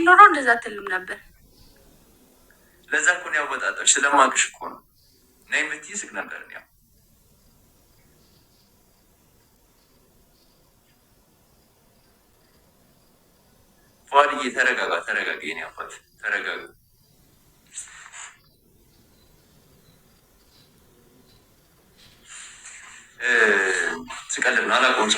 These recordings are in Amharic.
ኖሮ እንደዛ አትልም ነበር። ለዛ እኮ ነው ያወጣጣሽ፣ ስለማቅሽ እኮ ነው። ነይ የምትይ ስቅ ነበር። ያው ፏልዬ ተረጋጋ፣ ተረጋጋ፣ የኔ አባት ተረጋጋ። ስቀልድ ነው። አላውቀውም፣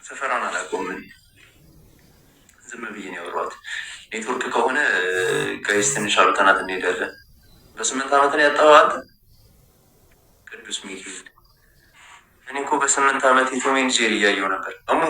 ሰፈሯን አላውቀውም። ዝም ብዬ ነው ያወራሁት። ኔትወርክ ከሆነ ጋይስ ትንሽ አሉተናት እንሄዳለን። በ8 ዓመት ነው ያጣው አንተ ቅዱስ ሚካኤል። እኔ እኮ በ8 ዓመት የቶሜን ጄሪ እያየሁ ነበር። እሙ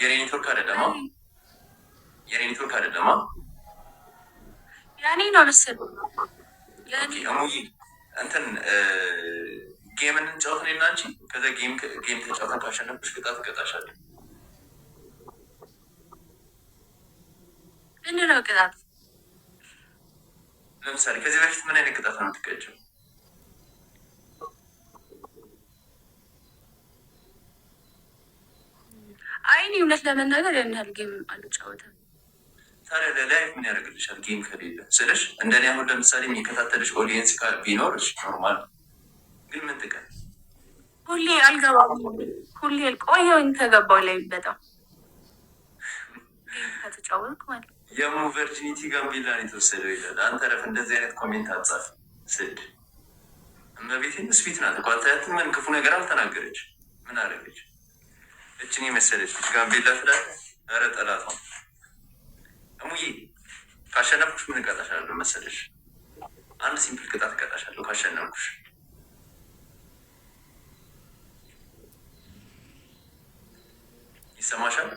የኔ ኔትወርክ አይደለማ፣ የኔ ኔትወርክ አይደለማ፣ ያኔ ነው መሰለኝ። እሙዬ እንትን ጌም እንጫወት እኔና አንቺ። ከዛ ጌም ተጫውተን ካሸነፍሽ ቅጣት እቀጣሻለሁ። ምንድን ነው ቅጣት? ለምሳሌ ከዚህ በፊት ምን አይነት ቅጣት ነው የምትቀጭው? አይ እኔ እውነት ለመናገር ያን ያህል ጌም አልጫወትም። ታዲያ ለላይፍ ምን ያደርግልሻል ጌም ከሌለ ስልሽ? እንደኔ አሁን ለምሳሌ የሚከታተልሽ ኦዲየንስ ቢኖርሽ ኖርማል፣ ግን ምን ጥቀም? ሁሌ አልገባም። ሁሌ ቆየሁኝ ከገባሁ ላይ በጣም ከተጫወትኩ ማለት የሙ ቨርጂኒቲ ጋምቤላን የተወሰደው ይላል። አንተ ረፍ እንደዚህ አይነት ኮሜንት አጻፍ ስድ እመቤቴን ስፊት ናት እኮ አታያትም? ምን ክፉ ነገር አልተናገረች። ምን አደረገች? እችን የመሰለች ጋምቤላ ስላለ ኧረ ጠላቷ። እሙዬ ካሸነፍኩሽ ምን እቀጣሻለሁ መሰለሽ? አንድ ሲምፕል ቅጣት እቀጣሻለሁ ካሸነፍኩሽ። ይሰማሻል?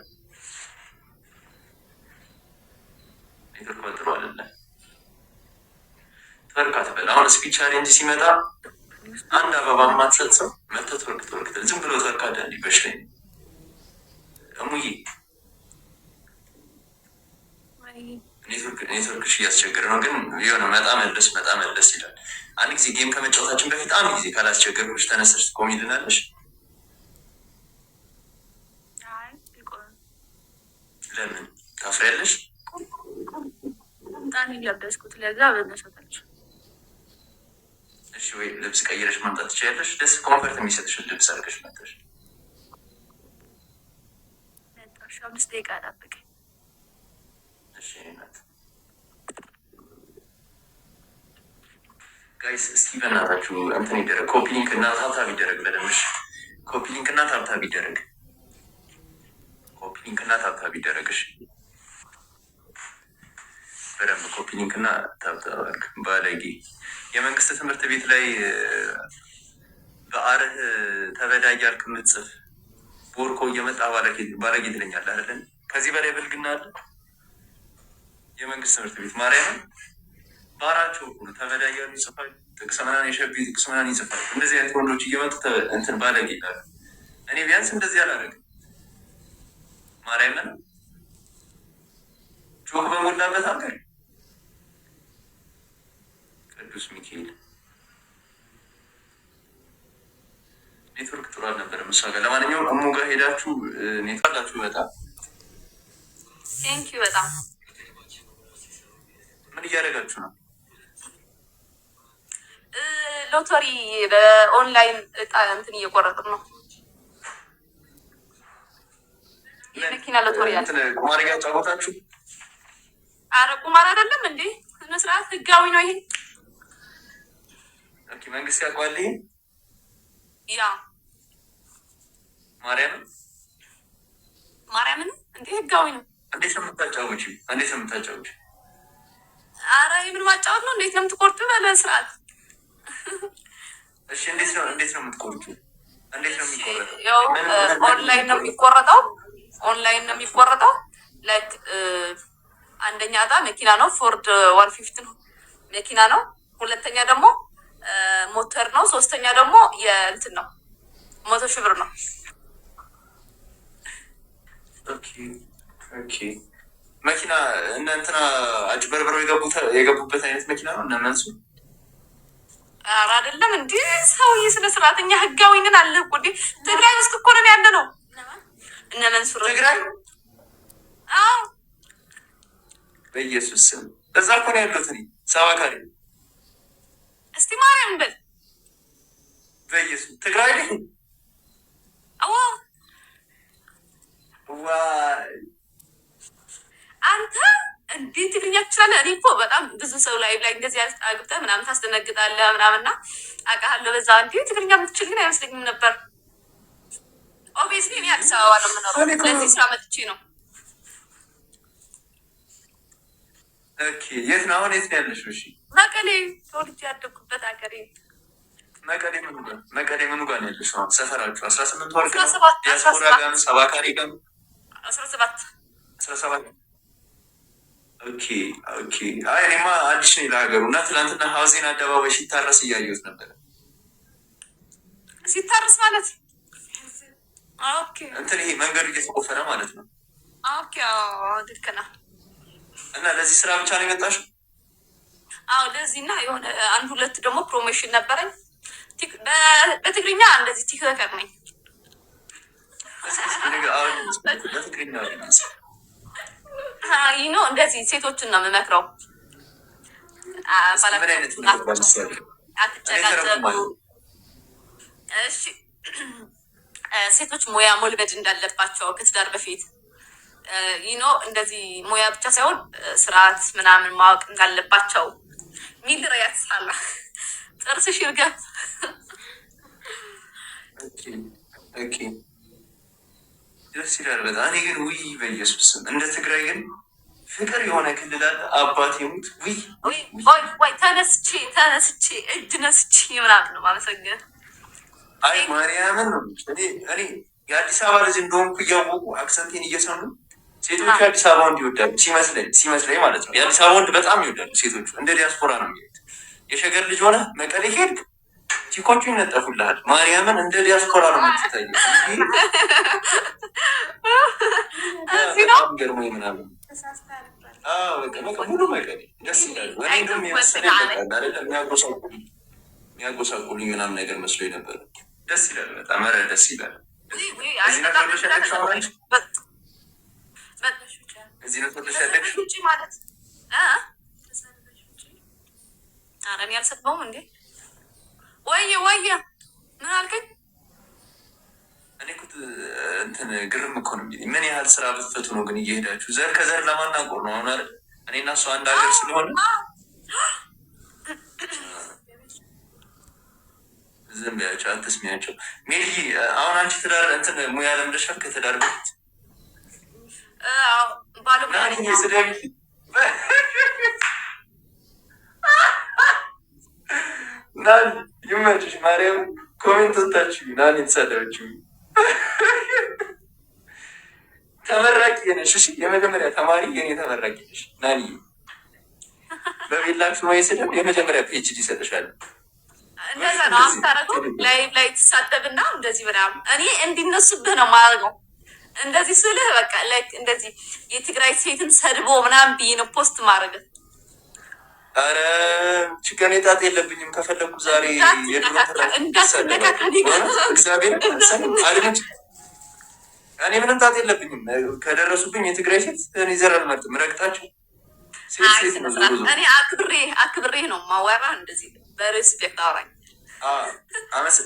ኔትወርክ በጥሩ አይደለ? ትወርክ አትበል። አሁን ስፒች ቻሌንጅ ሲመጣ አንድ አበባ ማትሰጥ ሰው መተህ ትወርክ ዝም ብሎ ትወርክ አዳንዲ በሽለኝ። እሙዬ ኔትወርክሽ እያስቸገረ ነው፣ ግን የሆነ መጣ መለስ ይላል። አንድ ጊዜ ጌም ከመጫወታችን በፊት አንድ ጊዜ ካላስቸገርኩሽ ተነሰሽ ትቆሚልናለሽ? ለምን ታፍሪያለሽ? ጣን ለበስኩት ለዛ በነሰታች። እሺ ወይ ልብስ ቀይረሽ ማምጣት ትችያለሽ። ደስ ኮንፈርት የሚሰጥሽን ልብስ አድርገሽ መጥተሽ። መጣሽ 5 ደቂቃ ጠብቀኝ። እሺ ናት። ጋይስ እስቲ በእናታችሁ እንትን ይደረግ፣ ኮፒ ሊንክ እና ታብታብ ይደረግ። በደምሽ ኮፒ ሊንክ እና ታብታብ ይደረግ። ኮፒ ሊንክ እና ታብታብ ይደረግሽ በደንብ ኮፒ ሊንክ እና ታብታብ አድርግ። ባለጌ የመንግስት ትምህርት ቤት ላይ በአርህ ተበዳ እያልክ የምትጽፍ ቦርኮ እየመጣ ባለጌ ትለኛለህ አይደለን? ከዚህ በላይ ብልግና አለ? የመንግስት ትምህርት ቤት ማርያምን ባራቸው ተበዳ እያሉ ይጽፋል። ጥቅስ ምናምን የሸቢ ጥቅስ ምናምን ይጽፋል። እንደዚህ አይነት ወንዶች እየመጡ እንትን ባለጌ ይላሉ። እኔ ቢያንስ እንደዚህ አላደርግም። ማርያምን ጆክ በሞላበት ሀገር ቅዱስ ሚካኤል ኔትወርክ ጥሩ አልነበረም እሷ ጋር። ለማንኛውም እሙ ጋር ሄዳችሁ ኔትወርክ አላችሁ። በጣም ቴንኪው። በጣም ምን እያደረጋችሁ ነው? ሎተሪ በኦንላይን እጣ እንትን እየቆረጥን ነው። የመኪና ሎተሪ ያለ ቁማር እያጫወታችሁ? አረ ቁማር አይደለም እንዴ፣ ስነ ስርዓት ህጋዊ ነው ይሄ። ኦኬ መንግስት ያውቀዋል ይሄ? ያ ማርያምን እንዴ ህጋዊ ነው። እንዴት ነው የምታጫውቺው? አረ የምን ማጫወት ነው? እንዴት ነው የምትቆርጡ? በለ ስርዓት። እሺ እንዴት ነው የምትቆርጡ? እንዴት ነው የሚቆረጠው? ያው ኦንላይን ነው የሚቆረጠው። ላይክ አንደኛ እጣ መኪና ነው፣ ፎርድ 150 ነው መኪና ነው። ሁለተኛ ደግሞ ሞተር ነው። ሶስተኛ ደግሞ የእንትን ነው 100,000 ብር ነው። ኦኬ መኪና እነ እንትና አጭበርብረው የገቡበት አይነት መኪና ነው እነ መንሱ? ኧረ አይደለም እንዴ ሰውዬ፣ ስነ ስርዓት። እኛ ህጋዊ ነን አለ እኮ እንዴ። ትግራይ ውስጥ እኮ ነን ያለ ነው እነ መንሱር ትግራይ። አዎ በኢየሱስ ስም እዛ እኮ ነው ያሉት። እኔ ሰባካሪ እስቲ ማርያም በል በኢየሱስ ትግራይ ነኝ። አዎ ዋይ አንተ እንዴት ትግርኛ ትችላለህ? እኔ እኮ በጣም ብዙ ሰው ላይ እንደዚህ አግብተህ ምናምን ታስደነግጣለህ ምናምንና አውቃለሁ። በዛ እንዴ ትግርኛ የምትችል ግን አይመስለኝም ነበር። ኦብቪየስሊ እኔ አዲስ አበባ ነው የምኖረው። ለዚህ ስራ መጥቼ ነው። ኦኬ የት ነው አሁን? የት ነው ያለሽው? እሺ መቀሌ ተወልጄ ያደግኩበት ሀገሬ መቀሌ። ምኑ ጋር ነው ያለሽው? ሰፈራችሁ 18 ወርቅ ነው? 17 ዲያስፖራ ጋር ነው? ሰባካሪ ጋር ነው? 17 ኦኬ ኦኬ። አይ እኔማ አዲስ ነኝ ለሀገሩ እና ትናንትና ሀውዜን አደባባይ ሲታረስ እያየሁት ነበር። ሲታረስ ማለት ኦኬ እንትን ይሄ መንገዱ እየተቆፈረ ማለት ነው። ኦኬ ልክ ነህ። እና ለዚህ ስራ ብቻ ነው የመጣሽው? አዎ ለዚህ እና የሆነ አንድ ሁለት ደግሞ ፕሮሞሽን ነበረኝ በትግርኛ እንደዚህ ቲክቶከር ነኝ። በትግርኛ ይህ ነው እንደዚህ ሴቶችን ነው የምመክረው። አትጨቃጨቁ። እሺ ሴቶች ሙያ መልመድ እንዳለባቸው ከትዳር በፊት ይህ ነው እንደዚህ ሙያ ብቻ ሳይሆን ስርዓት ምናምን ማወቅ እንዳለባቸው ሚል ረያት ሳላ ጥርስሽ ይርገፍ። ደስ ይላል በጣም። እኔ ግን ውይ በኢየሱስ ስም እንደ ትግራይ ግን ፍቅር የሆነ ክልል አለ። አባቴ ሙት ወይ ተነስቼ እጅ ነስቼ ምናምን ነው ማመሰገን። አይ ማርያምን ነው እኔ የአዲስ አበባ ልጅ እንደሆንኩ እያወቁ አክሰንቴን እየሰሙ ሴቶቹ የአዲስ አበባ ወንድ ይወዳሉ ሲመስለኝ ማለት ነው። የአዲስ አበባ ወንድ በጣም ይወዳሉ ሴቶቹ። እንደ ዲያስፖራ ነው የሚሄዱት። የሸገር ልጅ ሆነ መቀሌ ሄድክ ቲኮቹ ይነጠፉልሃል። ማርያምን እንደ ዲያስፖራ ነው የምትታየው። በጣም ገርሞኝ ምናምን ሙሉ መቀሌ ደስ ይላል። እኔ እንደውም የመሰለኝ የሚያጎሳቁልኝ ምናምን ነገር መስሎኝ ነበር። ደስ ይላል በጣም ኧረ ደስ ይላል። እዚህ ነው ተወልደሽ ያደግሽው? እዚህ ነው ተወልደሽ ያደግሽው? ማለት ኧረ እኔ አልሰማሁም እንዴ። ወየ ምን አልከኝ? እኔ እኮ እንትን ግርም እኮ ነው የሚለኝ ምን ያህል ስራ ብትፈቱ ነው ግን እየሄዳችሁ ዘር ከዘር ለማናቆር ነው አሁን አይደል? እኔ እና እሱ አንድ ሀገር ስለሆነ ዝም ቢያቸው አትስሚያቸው። ሜሊ አሁን አንቺ ትዳር እንትን ሙያ ለምደሻል ከተዳር በፊት ባለሙያ ስደቢ ናን ይመችሽ። ማርያም ኮሜንት ወጣችሁ ናን የተሳደበችው ተመራቂ ነሽ። እሺ የመጀመሪያ ተማሪ የኔ ተመራቂ ነሽ ናኒ። በቤላችሁ ወይ ስደብ የመጀመሪያ ፒኤችዲ ይሰጥሻል። እንደዛ ነው አስታረቀው ላይ ትሳደብና እንደዚህ ምናምን እኔ እንዲነሱብህ ነው ማድረገው። እንደዚህ ስልህ በቃ ላይክ እንደዚህ የትግራይ ሴትን ሰድቦ ምናምን ብዬ ነው ፖስት ማድረግ። አረ ችግር ጣጥ የለብኝም። ከፈለኩ ዛሬ እግዚአብሔር አድምጭ። እኔ ምንም ጣጥ የለብኝም። ከደረሱብኝ የትግራይ ሴት እኔ ዘር አልመርጥም። ረግጣቸው ሴት ነው። እኔ አክብሬ ነው ማወራ። እንደዚህ በሬስፔክት አውራኝ።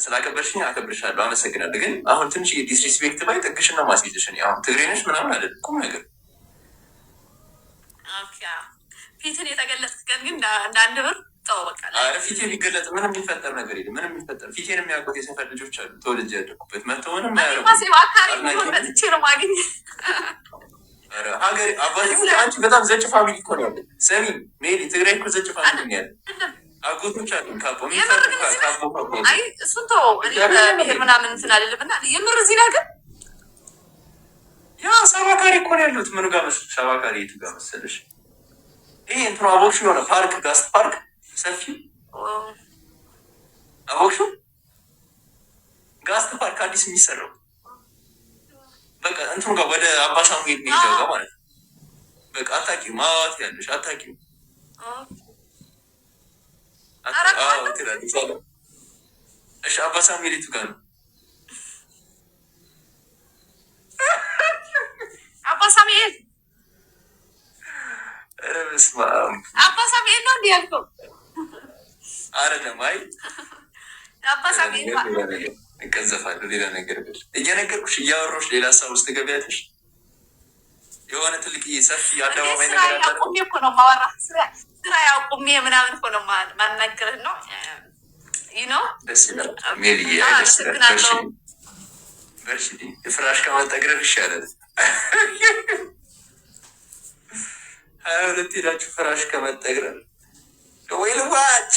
ስላከበርሽኝ አከብርሻለሁ፣ አመሰግናለሁ። ግን አሁን ትንሽ ዲስሪስፔክት ባይ ጥግሽን ነው ማስይዝሽ። አሁን ትግሬ ነሽ ምናምን አለ ቁም ነገር ፊትን የተገለጥክ ቀን ግን እንደ አንድ ብር ተወቃለ። ፊት የሚገለጥ ምንም የሚፈጠር ነገር የለም። ምንም የሚፈጠር ፊቴን የሚያውቁት የሰፈር ልጆች አሉ። ተወልጄ ያደኩበት መጥተው ምንም መጥቼ ነው ማግኝ ሀገር አባቴ አንቺ በጣም ዘጭ ፋሚሊ እኮ ነው ያለ። ሰሚ ሜሊ ትግራይ እኮ ዘጭ ፋሚሊ ነው ያለ። አጎቶች አሉ ካቦ እሱን ተወው። ብሄር ምናምን እንትን አይደለም እና የምር እዚህ ነገር ያ ሰባካሪ እኮ ነው ያሉት። ምኑ ጋር መሰለሽ? ሰባካሪ የቱ ጋር መሰለሽ? ይሄ እንትኑ አቦክሹ የሆነ ፓርክ ጋስት ፓርክ ሰፊ አቦክሹ ጋስት ፓርክ አዲስ የሚሰራው በቃ እንትኑ ጋር ወደ አባሳሙ የሚሄደው ጋር ማለት ነው። በቃ አታውቂው ማዋት ያለሽ አታውቂው። እሺ አባሳሙ የቱ ጋር ነው? ያልከው አይደለም። አይ አባሳቢ እቀዘፋለሁ። ሌላ ነገር ብል እየነገርኩሽ እያወራሁሽ ሌላ ሀሳብ ውስጥ ትገቢያለሽ። የሆነ ትልቅዬ ሰፊ አደባባይ ነገር አለ እኮ ነው ማወራ ስራ ያቁሜ ምናምን እኮ ነው ማናገርህ ነው። ደስ ይላል ሜልዬ። ደስ ይላል። በርሺ የፍራሽ ከመጠግረር ይሻላል። 22 ሄዳችሁ ፍራሽ ከመጠግረር ወይ ልዋጭ